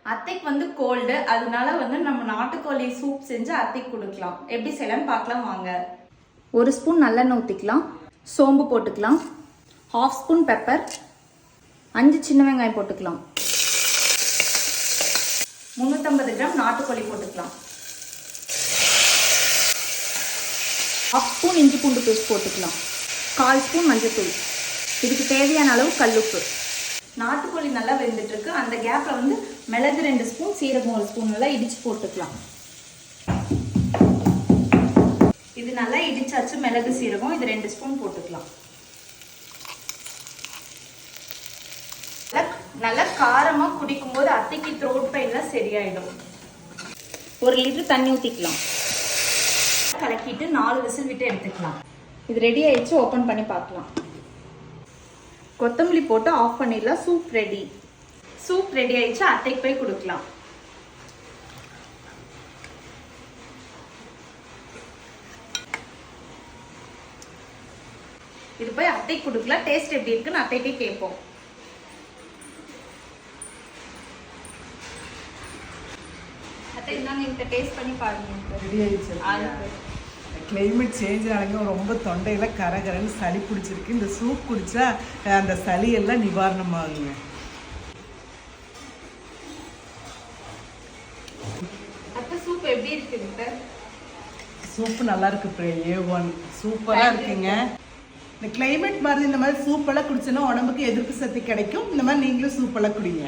அத்தைக்கு வந்து கோல்டு, அதனால வந்து நம்ம நாட்டுக்கோழி சூப் செஞ்சு அத்தைக்கு கொடுக்கலாம். எப்படி செய்யலாம்னு பார்க்கலாம் வாங்க. 1 ஸ்பூன் நல்லெண்ணெய் ஊற்றிக்கலாம். சோம்பு போட்டுக்கலாம். 1/2 ஸ்பூன் பெப்பர், 5 சின்ன வெங்காயம் போட்டுக்கலாம். 350 கிராம் நாட்டுக்கோழி போட்டுக்கலாம். 1/2 ஸ்பூன் இஞ்சி பூண்டு பேஸ்ட் போட்டுக்கலாம். 1/4 ஸ்பூன் மஞ்சள்தூள். இதுக்கு தேவையான அளவு கல்லுப்பு. நாட்டுக்கோழி நல்லா வெந்துட்டு இருக்கு. அந்த கேப்ல வந்து மிளகு 2 ஸ்பூன், சீரகம் 1 ஸ்பூன் நல்லா இடிச்சு போட்டுக்கலாம். இது நல்லா இடிச்சாச்சு. மிளகு சீரகம் இது 2 ஸ்பூன் போட்டுக்கலாம். நல்லா காரமா குடிக்கும் போது அத்தைக்கு த்ரோட் பெயின்லாம் சரியாயிடும். 1 லிட்டர் தண்ணி ஊற்றிக்கலாம். கலக்கிட்டு 4 விசில் விட்டு எடுத்துக்கலாம். இது ரெடி ஆயிடுச்சு. ஓப்பன் பண்ணி பார்க்கலாம். கொத்தமல்லி போட்டு ஆஃப் பண்ணிடலாம். Soup ready. சூப் ரெடி ஆயிடுச்சு. அத்தைக்கு போய் கொடுக்கலாம். இது போய் அத்தைக்கு கொடுக்கலாம். டேஸ்ட் எப்படி இருக்குன்னு அத்தைக்கே கேட்போம். அத்தை இந்தாங்க, இந்த டேஸ்ட் பண்ணி பாருங்க. ரெடி ஆயிடுச்சு. கிளைமேட் சேஞ்ச் ஆனங்க ரொம்ப தொண்டையில் கரகரன்னு சளி பிடிச்சிருக்கு. இந்த சூப் குடித்தா அந்த சளியெல்லாம் நிவாரணமாகுங்க. அத்தை சூப் எப்படி இருக்குங்க? சூப்பு நல்லா இருக்கு. A1 சூப்பராக இருக்குங்க. இந்த கிளைமேட் மாதிரி இந்த மாதிரி சூப்பெல்லாம் குடிச்சோன்னா உடம்புக்கு எதிர்ப்பு சக்தி கிடைக்கும். இந்த மாதிரி நீங்களும் சூப்பெல்லாம் குடிங்க.